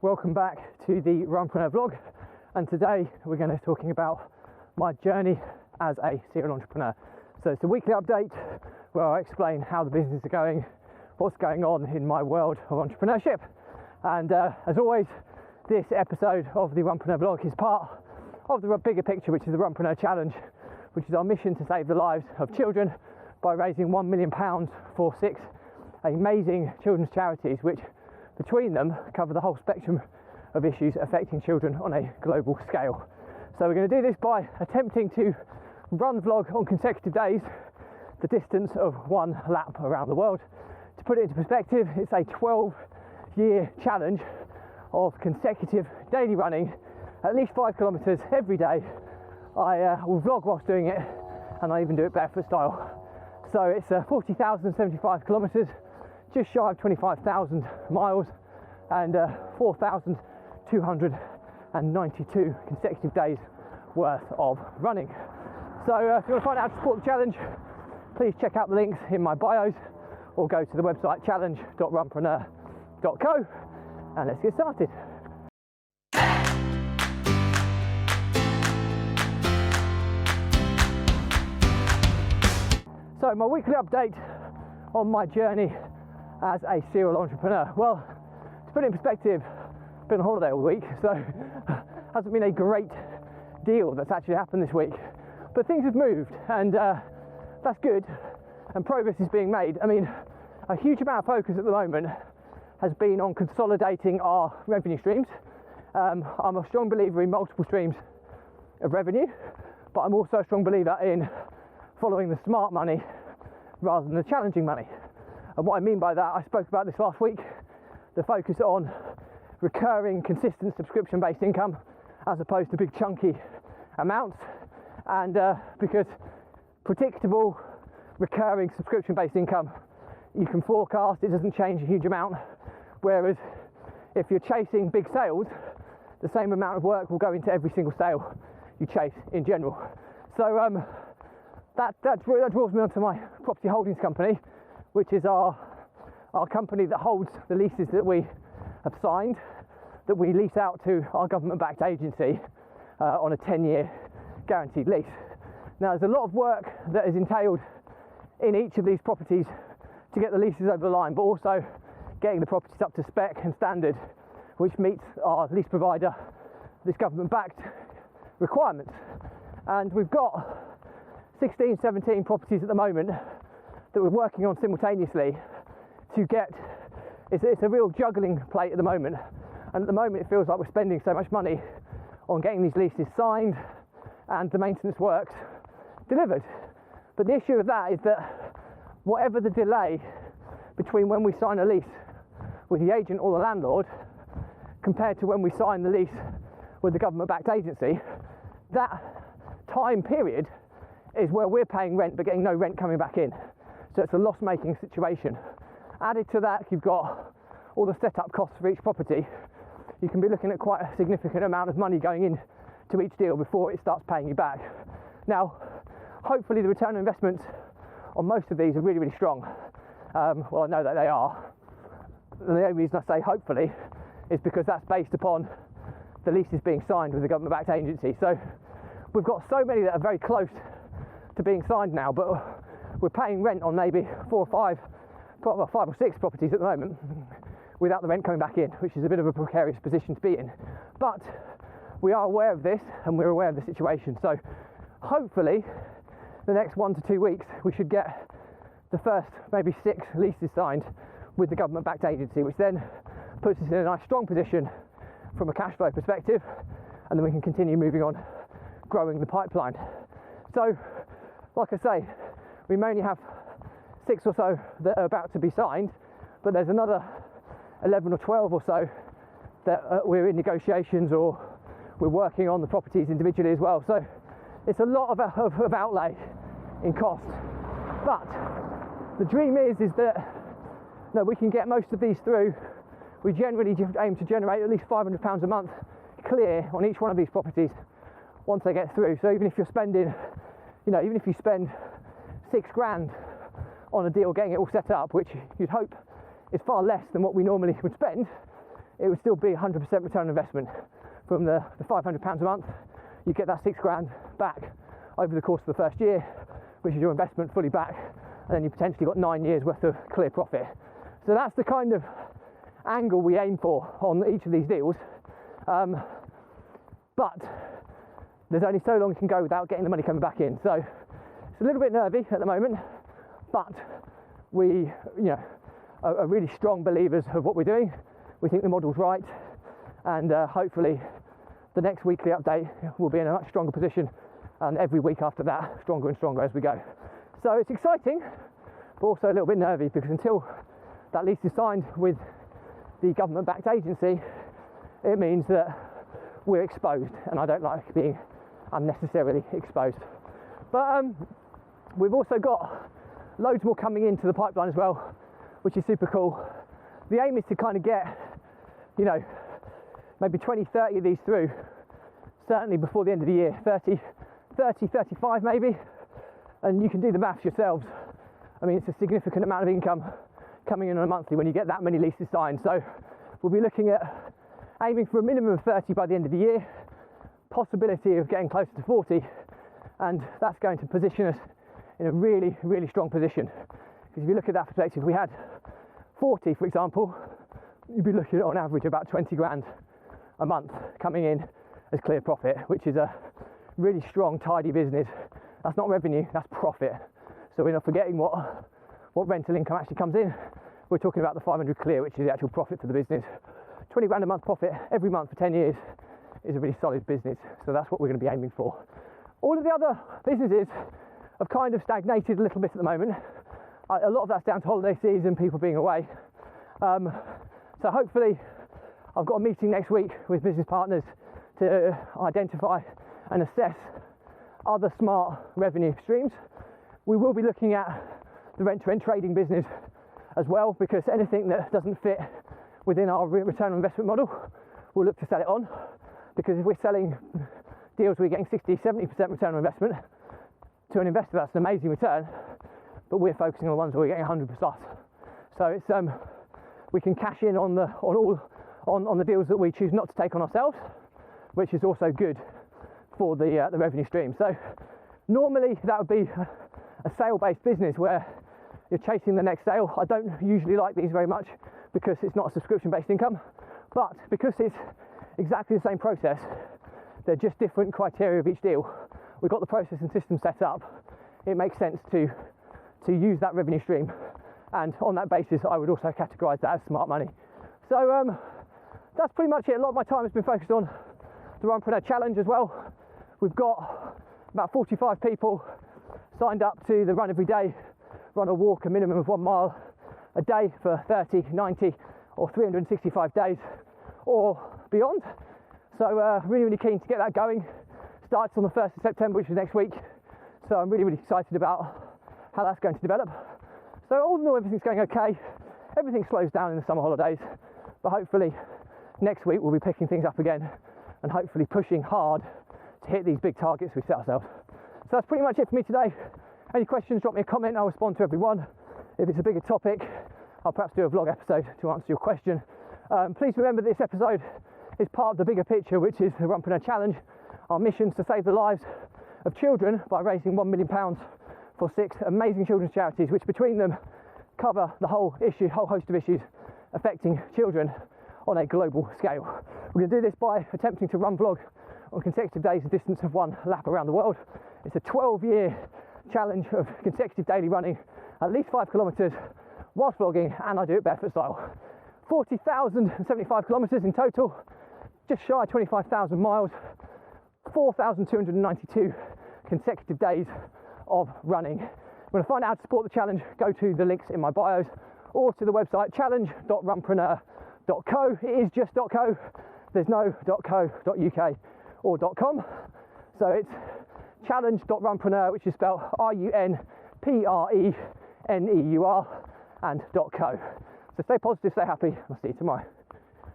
Welcome back to the Runpreneur vlog, and today we're going to be talking about my journey as a serial entrepreneur. So it's a weekly update where I explain how the business is going, what's going on in my world of entrepreneurship, and as always, this episode of the Runpreneur vlog is part of the bigger picture, which is the Runpreneur challenge, which is our mission to save the lives of children by raising £1 million for 6 amazing children's charities, which between them cover the whole spectrum of issues affecting children on a global scale. So we're going to do this by attempting to run vlog on consecutive days the distance of 1 lap around the world. To put it into perspective, it's a 12-year challenge of consecutive daily running, at least 5 kilometres every day. I will vlog whilst doing it, and I even do it barefoot style. So it's 40,075 kilometres, just shy of 25,000 miles, and 4,292 consecutive days worth of running. So if you want to find out how to support the challenge, please check out the links in my bios or go to the website challenge.runpreneur.co, and let's get started. So my weekly update on my journey as a serial entrepreneur. Well, to put it in perspective, I've been on holiday all week, so hasn't been a great deal that's actually happened this week. But things have moved, and that's good, and progress is being made. I mean, a huge amount of focus at the moment has been on consolidating our revenue streams. I'm a strong believer in multiple streams of revenue, but I'm also a strong believer in following the smart money rather than the challenging money. And what I mean by that, I spoke about this last week, the focus on recurring, consistent subscription-based income as opposed to big chunky amounts. And because predictable, recurring subscription-based income, you can forecast, it doesn't change a huge amount. Whereas if you're chasing big sales, the same amount of work will go into every single sale you chase in general. So that draws me onto my property holdings company, which is our company that holds the leases that we have signed, that we lease out to our government-backed agency on a 10-year guaranteed lease. Now, there's a lot of work that is entailed in each of these properties to get the leases over the line, but also getting the properties up to spec and standard, which meets our lease provider, this government-backed requirements. And we've got 16, 17 properties at the moment that we're working on simultaneously to get. It's a real juggling plate at the moment, and at the moment it feels like we're spending so much money on getting these leases signed and the maintenance works delivered. But the issue with that is that whatever the delay between when we sign a lease with the agent or the landlord compared to when we sign the lease with the government-backed agency, that time period is where we're paying rent but getting no rent coming back in. So it's a loss-making situation. Added to that, you've got all the setup costs for each property. You can be looking at quite a significant amount of money going in to each deal before it starts paying you back. Now, hopefully the return on investments on most of these are really, really strong. Well, I know that they are. And the only reason I say hopefully is because that's based upon the leases being signed with the government-backed agency. So we've got so many that are very close to being signed now, but we're paying rent on maybe 4 or 5 or 6 properties at the moment without the rent coming back in, which is a bit of a precarious position to be in. But we are aware of this, and we're aware of the situation. So hopefully the next 1 to 2 weeks we should get the first maybe 6 leases signed with the government-backed agency, which then puts us in a nice strong position from a cash flow perspective, and then we can continue moving on, growing the pipeline. So like I say, we may only have 6 or so that are about to be signed, but there's another 11 or 12 or so that we're in negotiations, or we're working on the properties individually as well. So it's a lot of outlay in cost. But the dream is that we can get most of these through. We generally aim to generate at least £500 a month clear on each one of these properties once they get through. So even if you're spending, even if you spend £6,000 on a deal getting it all set up, which you'd hope is far less than what we normally would spend, it would still be 100% return on investment. From the £500 a month, you get that £6,000 back over the course of the first year, which is your investment fully back, and then you potentially got 9 years worth of clear profit. So that's the kind of angle we aim for on each of these deals. But there's only so long you can go without getting the money coming back in. So it's a little bit nervy at the moment, but we, are really strong believers of what we're doing. We think the model's right, and hopefully the next weekly update will be in a much stronger position, and every week after that, stronger and stronger as we go. So it's exciting, but also a little bit nervy, because until that lease is signed with the government-backed agency, it means that we're exposed, and I don't like being unnecessarily exposed. But we've also got loads more coming into the pipeline as well, which is super cool. The aim is to kind of get, maybe 20, 30 of these through, certainly before the end of the year, 30, 35 maybe, and you can do the maths yourselves. I mean, it's a significant amount of income coming in on a monthly when you get that many leases signed. So we'll be looking at aiming for a minimum of 30 by the end of the year, possibility of getting closer to 40, and that's going to position us in a really, really strong position. Because if you look at that perspective, if we had 40, for example, you'd be looking at on average about 20 grand a month coming in as clear profit, which is a really strong, tidy business. That's not revenue, that's profit. So we're not forgetting what rental income actually comes in. We're talking about the 500 clear, which is the actual profit for the business. 20 grand a month profit every month for 10 years is a really solid business. So that's what we're going to be aiming for. All of the other businesses have kind of stagnated a little bit at the moment. A lot of that's down to holiday season, people being away. So hopefully I've got a meeting next week with business partners to identify and assess other smart revenue streams. We will be looking at the rent-to-rent trading business as well, because anything that doesn't fit within our return on investment model, we'll look to sell it on. Because if we're selling deals we're getting 60-70% return on investment, to an investor that's an amazing return, but we're focusing on the ones where we're getting 100 plus. So it's we can cash in on the deals that we choose not to take on ourselves, which is also good for the revenue stream. So normally that would be a sale-based business where you're chasing the next sale. I don't usually like these very much because it's not a subscription-based income, but because it's exactly the same process, they're just different criteria of each deal. We've got the process and system set up. It makes sense to use that revenue stream, and on that basis I would also categorise that as smart money. So that's pretty much it. A lot of my time has been focused on the Runpreneur challenge as well. We've got about 45 people signed up to the run every day, run or walk a minimum of 1 mile a day for 30, 90 or 365 days or beyond. So really, really keen to get that going. Starts on the 1st of September, which is next week. So I'm really, really excited about how that's going to develop. So all in all, everything's going okay. Everything slows down in the summer holidays, but hopefully next week we'll be picking things up again and hopefully pushing hard to hit these big targets we set ourselves. So that's pretty much it for me today. Any questions, drop me a comment, I'll respond to everyone. If it's a bigger topic, I'll perhaps do a vlog episode to answer your question. Please remember this episode is part of the bigger picture, which is the Runpreneur Challenge. Our mission is to save the lives of children by raising £1 million for 6 amazing children's charities, which between them cover the whole host of issues affecting children on a global scale. We're going to do this by attempting to run vlog on consecutive days, a distance of 1 lap around the world. It's a 12-year challenge of consecutive daily running, at least 5 kilometres whilst vlogging, and I do it barefoot style. 40,075 kilometres in total, just shy of 25,000 miles, 4,292 consecutive days of running. If you want to find out how to support the challenge, go to the links in my bios or to the website challenge.runpreneur.co. It is just .co, there's no .co.uk or .com. So it's challenge.runpreneur, which is spelled RUNPRENEUR, and .co. So stay positive, stay happy, I'll see you tomorrow.